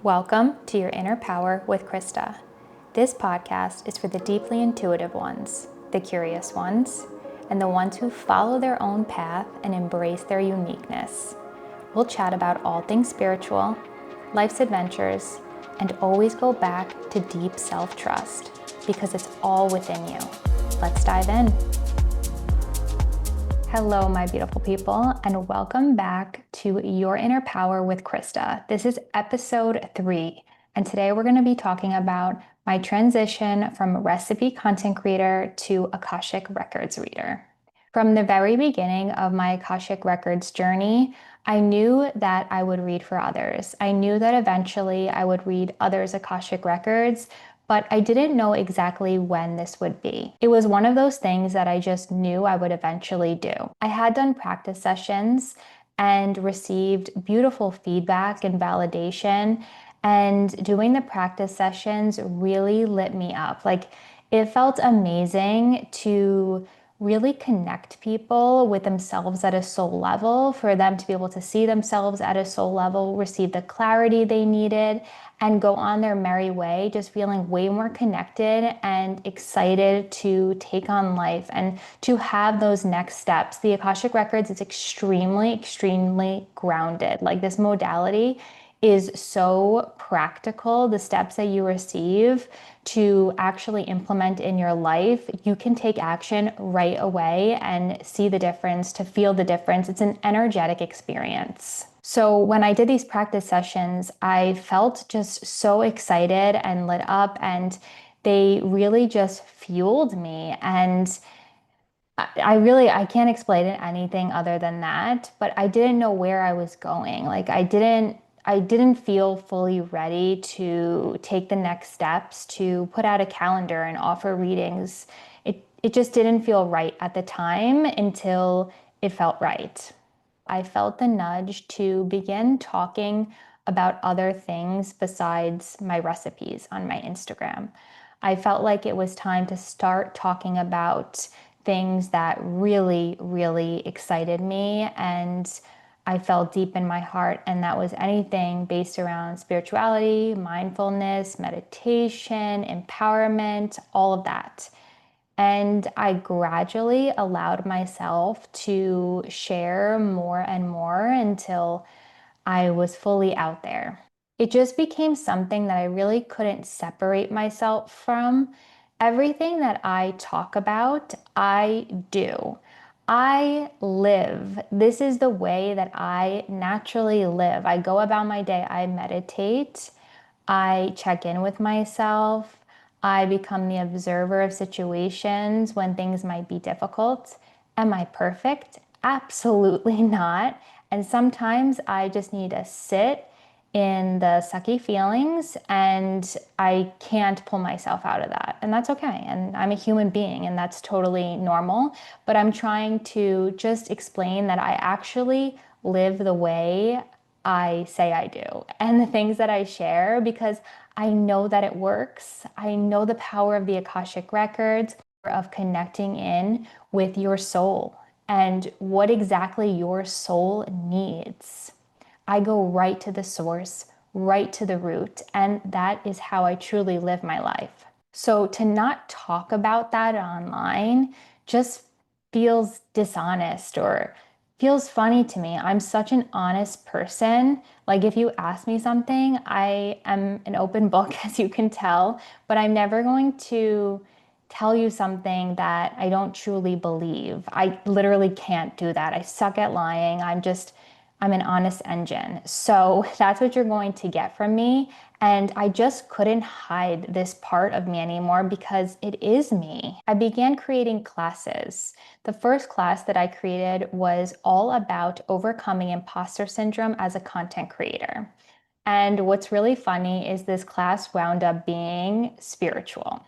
Welcome to Your Inner Power with Krista. This podcast is for the deeply intuitive ones, the curious ones, and the ones who follow their own path and embrace their uniqueness. We'll chat about all things spiritual, life's adventures, and always go back to deep self-trust because it's all within you. Let's dive in. Hello, my beautiful people, and welcome back to Your Inner Power with Krista. This is episode 3, and today we're going to be talking about my transition from recipe content creator to Akashic Records reader. From the very beginning of my Akashic Records journey, I knew that I would read for others. I knew that eventually I would read others' Akashic Records, but I didn't know exactly when this would be. It was one of those things that I just knew I would eventually do. I had done practice sessions and received beautiful feedback and validation, and doing the practice sessions really lit me up. It felt amazing to really connect people with themselves at a soul level, for them to be able to see themselves at a soul level, receive the clarity they needed, and go on their merry way, just feeling way more connected and excited to take on life and to have those next steps. The Akashic Records is extremely, extremely grounded. This modality is so practical. The steps that you receive to actually implement in your life, you can take action right away and see the difference, to feel the difference. It's an energetic experience. So when I did these practice sessions, I felt just so excited and lit up, and they really just fueled me. And I can't explain it anything other than that, but I didn't know where I was going. I didn't feel fully ready to take the next steps, to put out a calendar and offer readings. It just didn't feel right at the time until it felt right. I felt the nudge to begin talking about other things besides my recipes on my Instagram. I felt like it was time to start talking about things that really, really excited me and I felt deep in my heart, and that was anything based around spirituality, mindfulness, meditation, empowerment, all of that. And I gradually allowed myself to share more and more until I was fully out there. It just became something that I really couldn't separate myself from. Everything that I talk about, I do. I live. This is the way that I naturally live. I go about my day. I meditate. I check in with myself. I become the observer of situations when things might be difficult. Am I perfect? Absolutely not. And sometimes I just need to sit in the sucky feelings and I can't pull myself out of that. And that's okay. And I'm a human being and that's totally normal. But I'm trying to just explain that I actually live the way I say I do and the things that I share, because I know that it works. I know the power of the Akashic Records, of connecting in with your soul and what exactly your soul needs. I go right to the source, right to the root, and that is how I truly live my life. So to not talk about that online just feels dishonest or feels funny to me. I'm such an honest person. If you ask me something, I am an open book, as you can tell, but I'm never going to tell you something that I don't truly believe. I literally can't do that. I suck at lying. I'm an honest engine. So that's what you're going to get from me. And I just couldn't hide this part of me anymore because it is me. I began creating classes. The first class that I created was all about overcoming imposter syndrome as a content creator. And what's really funny is this class wound up being spiritual.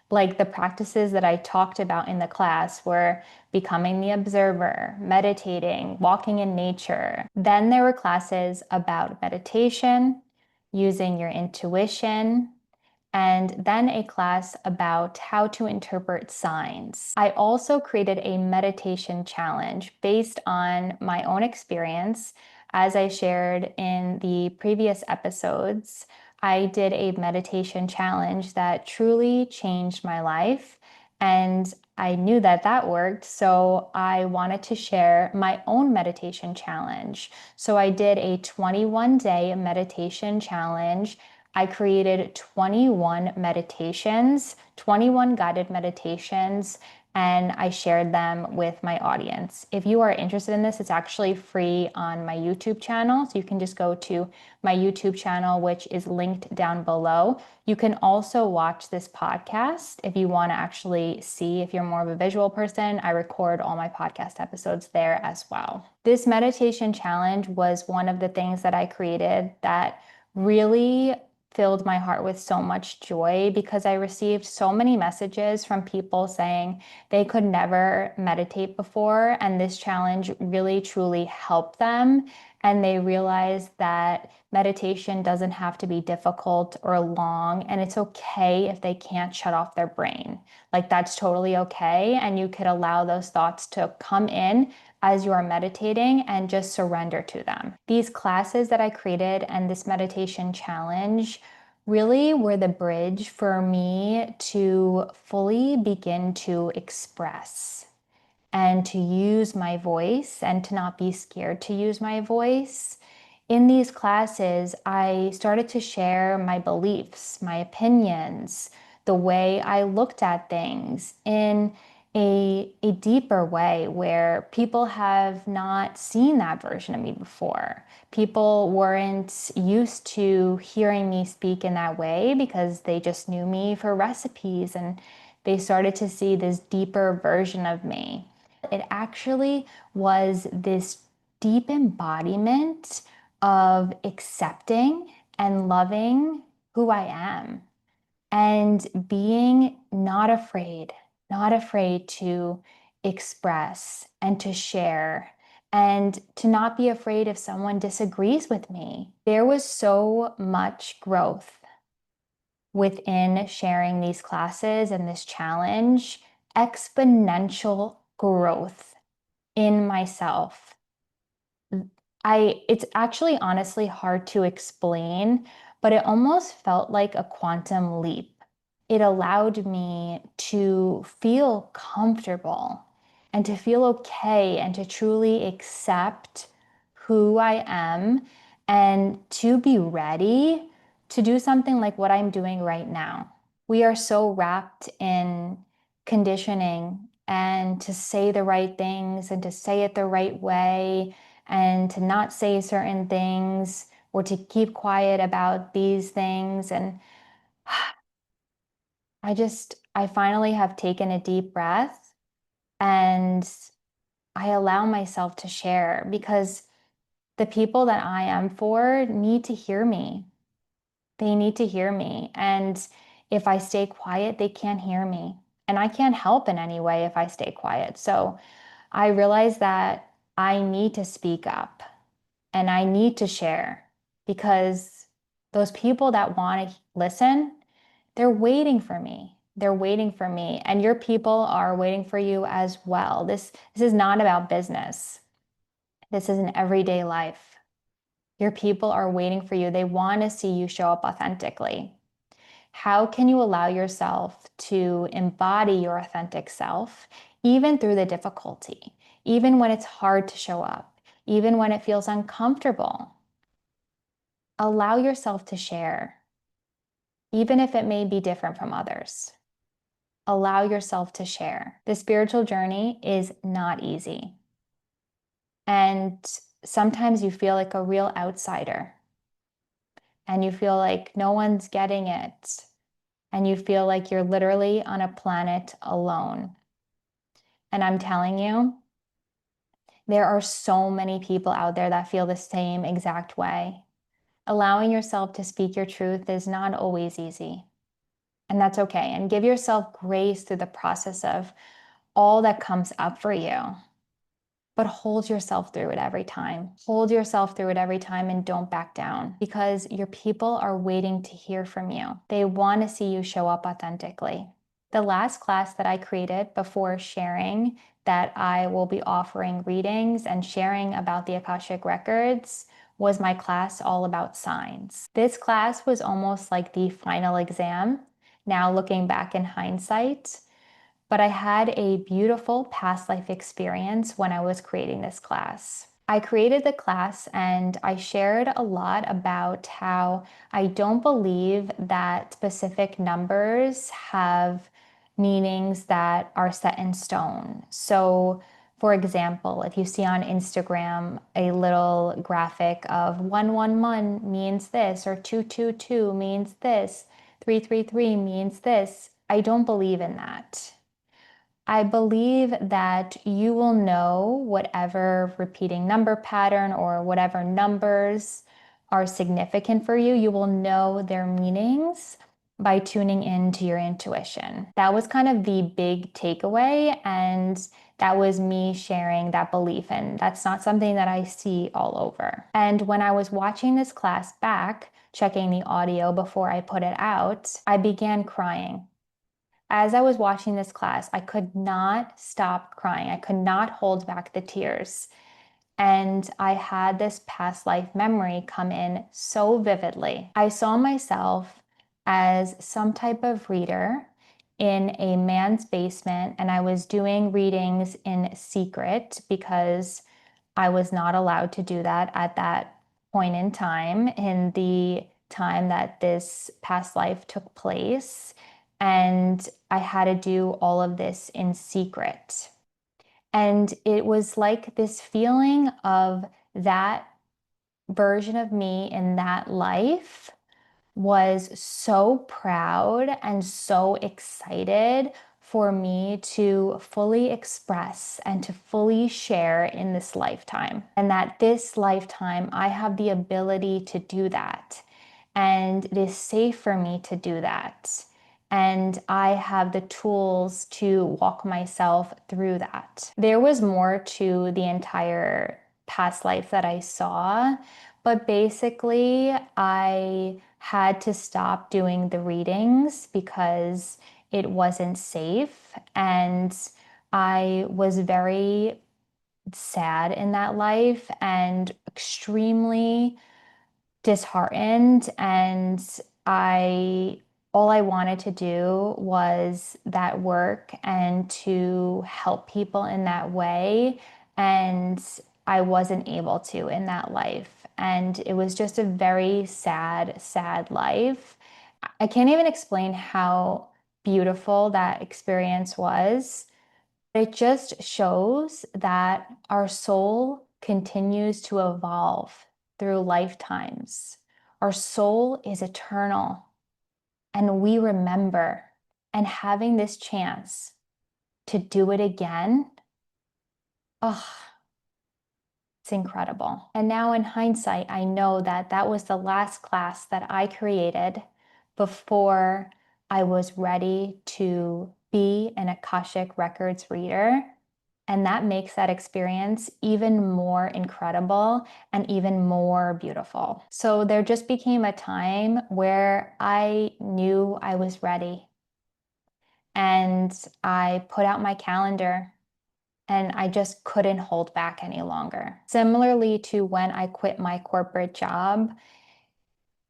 The practices that I talked about in the class were becoming the observer, meditating, walking in nature. Then there were classes about meditation, using your intuition, and then a class about how to interpret signs. I also created a meditation challenge based on my own experience As I shared in the previous episodes, I did a meditation challenge that truly changed my life. And I knew that that worked. So I wanted to share my own meditation challenge. So I did a 21-day meditation challenge. I created 21 meditations, 21 guided meditations, and I shared them with my audience. If you are interested in this, it's actually free on my YouTube channel. So you can just go to my YouTube channel, which is linked down below. You can also watch this podcast if you want to actually see if you're more of a visual person. I record all my podcast episodes there as well. This meditation challenge was one of the things that I created that really filled my heart with so much joy because I received so many messages from people saying they could never meditate before, and this challenge really truly helped them. And they realized that meditation doesn't have to be difficult or long, and it's okay if they can't shut off their brain. Like, that's totally okay. And you could allow those thoughts to come in as you are meditating and just surrender to them. These classes that I created and this meditation challenge really were the bridge for me to fully begin to express and to use my voice and to not be scared to use my voice. In these classes, I started to share my beliefs, my opinions, the way I looked at things in a deeper way where people have not seen that version of me before. People weren't used to hearing me speak in that way because they just knew me for recipes, and they started to see this deeper version of me. It actually was this deep embodiment of accepting and loving who I am and being not afraid to express and to share and to not be afraid if someone disagrees with me. There was so much growth within sharing these classes and this challenge, exponential growth in myself. It's actually honestly hard to explain, but it almost felt like a quantum leap. It allowed me to feel comfortable and to feel okay and to truly accept who I am and to be ready to do something like what I'm doing right now. We are so wrapped in conditioning and to say the right things and to say it the right way and to not say certain things or to keep quiet about these things. And I finally have taken a deep breath and I allow myself to share because the people that I am for need to hear me. They need to hear me. And if I stay quiet, they can't hear me. And I can't help in any way if I stay quiet. So I realize that I need to speak up and I need to share because those people that want to listen, they're waiting for me. They're waiting for me. And your people are waiting for you as well. This is not about business. This is an everyday life. Your people are waiting for you. They want to see you show up authentically. How can you allow yourself to embody your authentic self, even through the difficulty, even when it's hard to show up, even when it feels uncomfortable? Allow yourself to share, even if it may be different from others. Allow yourself to share. The spiritual journey is not easy. And sometimes you feel like a real outsider and you feel like no one's getting it. And you feel like you're literally on a planet alone. And I'm telling you, there are so many people out there that feel the same exact way. Allowing yourself to speak your truth is not always easy. And that's okay. And give yourself grace through the process of all that comes up for you. But hold yourself through it every time. Hold yourself through it every time and don't back down because your people are waiting to hear from you. They want to see you show up authentically. The last class that I created before sharing that I will be offering readings and sharing about the Akashic Records was my class all about signs. This class was almost like the final exam, now looking back in hindsight, but I had a beautiful past life experience when I was creating this class. I created the class and I shared a lot about how I don't believe that specific numbers have meanings that are set in stone. So, for example, if you see on Instagram a little graphic of 111 means this, or 222 means this, 333 means this, I don't believe in that. I believe that you will know whatever repeating number pattern or whatever numbers are significant for you, you will know their meanings by tuning into your intuition. That was kind of the big takeaway, and that was me sharing that belief, and that's not something that I see all over. And when I was watching this class back, checking the audio before I put it out, I began crying. As I was watching this class, I could not stop crying. I could not hold back the tears. And I had this past life memory come in so vividly. I saw myself as some type of reader in a man's basement, and I was doing readings in secret because I was not allowed to do that at that point in time, in the time that this past life took place. And I had to do all of this in secret. And it was like this feeling of that version of me in that life was so proud and so excited for me to fully express and to fully share in this lifetime. And that this lifetime, I have the ability to do that. And it is safe for me to do that. And I have the tools to walk myself through that. There was more to the entire past life that I saw, but basically, I had to stop doing the readings because it wasn't safe. And I was very sad in that life and extremely disheartened. And I all I wanted to do was that work and to help people in that way. And I wasn't able to in that life. And it was just a very sad, sad life. I can't even explain how beautiful that experience was. It just shows that our soul continues to evolve through lifetimes. Our soul is eternal and we remember. And having this chance to do it again, oh, it's incredible. And now in hindsight, I know that that was the last class that I created before I was ready to be an Akashic Records reader. And that makes that experience even more incredible and even more beautiful. So there just became a time where I knew I was ready. And I put out my calendar and I just couldn't hold back any longer. Similarly to when I quit my corporate job,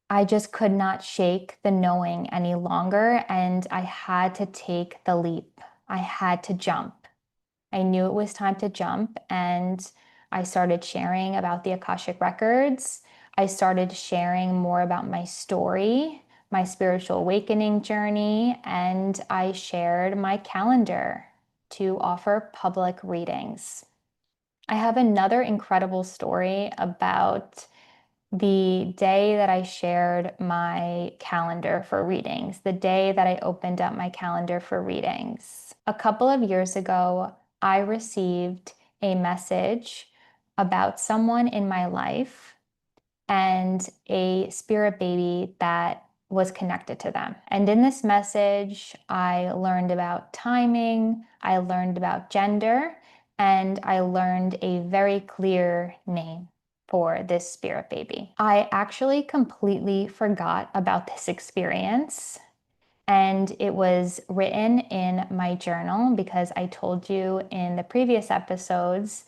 I just could not shake the knowing any longer, and I had to take the leap. I had to jump. I knew it was time to jump, and I started sharing about the Akashic Records. I started sharing more about my story, my spiritual awakening journey, and I shared my calendar to offer public readings. I have another incredible story about the day that I shared my calendar for readings, the day that I opened up my calendar for readings. A couple of years ago, I received a message about someone in my life and a spirit baby that was connected to them. And in this message, I learned about timing, I learned about gender, and I learned a very clear name for this spirit baby. I actually completely forgot about this experience. And it was written in my journal because I told you in the previous episodes,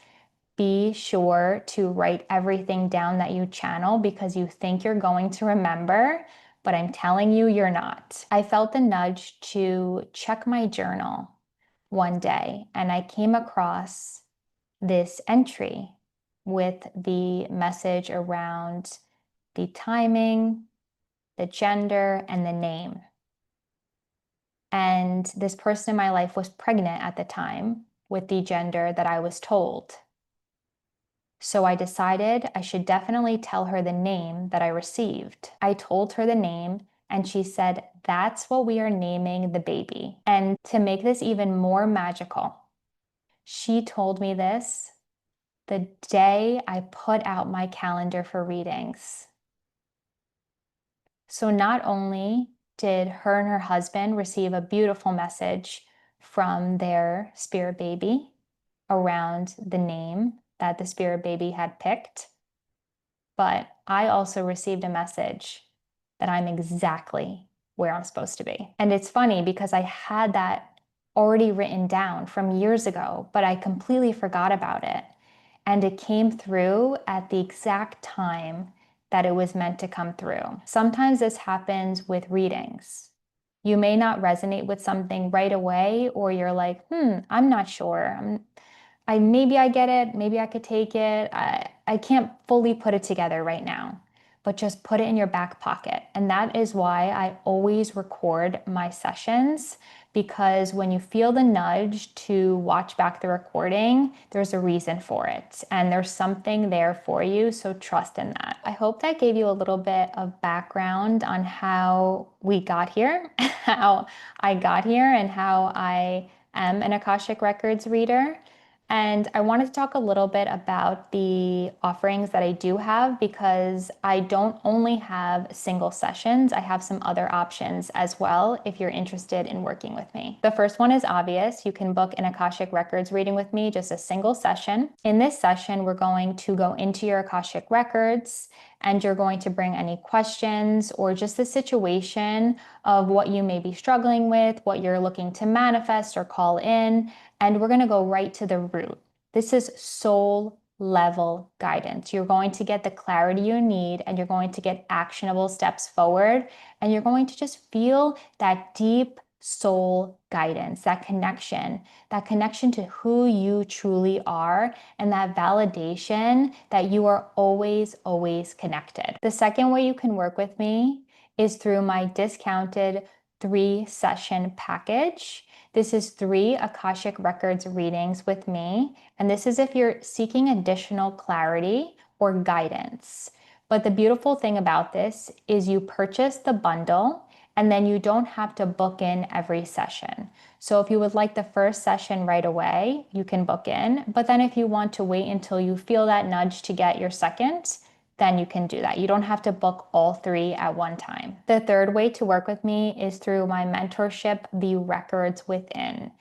be sure to write everything down that you channel because you think you're going to remember, but I'm telling you, you're not. I felt the nudge to check my journal one day, and I came across this entry with the message around the timing, the gender, and the name. And this person in my life was pregnant at the time with the gender that I was told. So I decided I should definitely tell her the name that I received. I told her the name, and she said, "That's what we are naming the baby." And to make this even more magical, she told me this the day I put out my calendar for readings. So not only did her and her husband receive a beautiful message from their spirit baby around the name that the spirit baby had picked, but I also received a message that I'm exactly where I'm supposed to be. And it's funny because I had that already written down from years ago, but I completely forgot about it. And it came through at the exact time that it was meant to come through. Sometimes this happens with readings. You may not resonate with something right away, or you're like, I'm not sure. Maybe I get it, maybe I could take it. I can't fully put it together right now, but just put it in your back pocket. And that is why I always record my sessions, because when you feel the nudge to watch back the recording, there's a reason for it and there's something there for you. So trust in that. I hope that gave you a little bit of background on how we got here, how I got here, and how I am an Akashic Records reader. And I wanted to talk a little bit about the offerings that I do have, because I don't only have single sessions, I have some other options as well if you're interested in working with me. The first one is obvious. You can book an Akashic Records reading with me, just a single session. In this session, we're going to go into your Akashic Records, and you're going to bring any questions or just the situation of what you may be struggling with, what you're looking to manifest or call in, and we're going to go right to the root. This is soul level guidance. You're going to get the clarity you need, and you're going to get actionable steps forward, and you're going to just feel that deep soul guidance, that connection to who you truly are, and that validation that you are always, always connected. The second way you can work with me is through my discounted 3-session package. This is 3 Akashic Records readings with me, and this is if you're seeking additional clarity or guidance. But the beautiful thing about this is you purchase the bundle, and then you don't have to book in every session. So if you would like the first session right away, you can book in. But then if you want to wait until you feel that nudge to get your second, then you can do that. You don't have to book all 3 at one time. The third way to work with me is through my mentorship, The Records Within.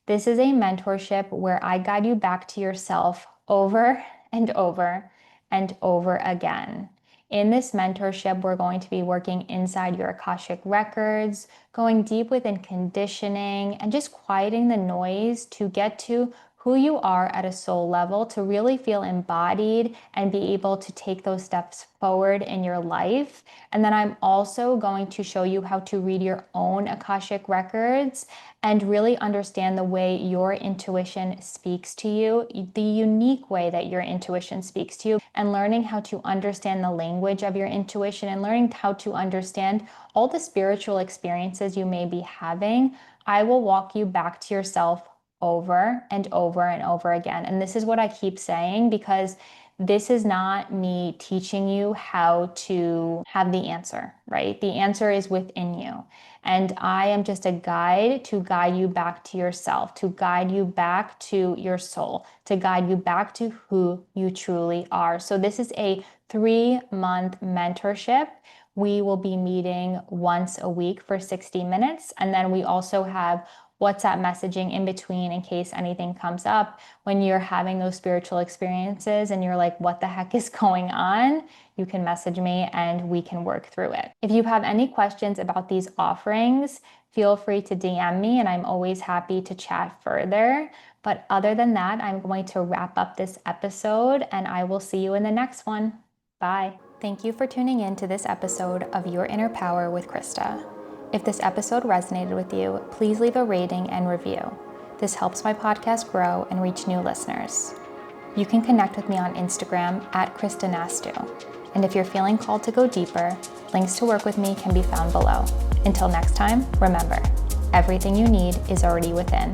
This is a mentorship where I guide you back to yourself over and over and over again. In this mentorship, we're going to be working inside your Akashic Records, going deep within conditioning, and just quieting the noise to get to who you are at a soul level, to really feel embodied and be able to take those steps forward in your life. And then I'm also going to show you how to read your own Akashic Records and really understand the way your intuition speaks to you, the unique way that your intuition speaks to you, and learning how to understand the language of your intuition, and learning how to understand all the spiritual experiences you may be having. I will walk you back to yourself over and over and over again. And this is what I keep saying, because this is not me teaching you how to have the answer, right? The answer is within you. And I am just a guide to guide you back to yourself, to guide you back to your soul, to guide you back to who you truly are. So this is a 3-month mentorship. We will be meeting once a week for 60 minutes. And then we also have WhatsApp messaging in between in case anything comes up. When you're having those spiritual experiences and you're like, what the heck is going on? You can message me and we can work through it. If you have any questions about these offerings, feel free to DM me and I'm always happy to chat further. But other than that, I'm going to wrap up this episode and I will see you in the next one. Bye. Thank you for tuning in to this episode of Your Inner Power with Krista. If this episode resonated with you, please leave a rating and review. This helps my podcast grow and reach new listeners. You can connect with me on Instagram at Krista Nastu. And if you're feeling called to go deeper, links to work with me can be found below. Until next time, remember, everything you need is already within.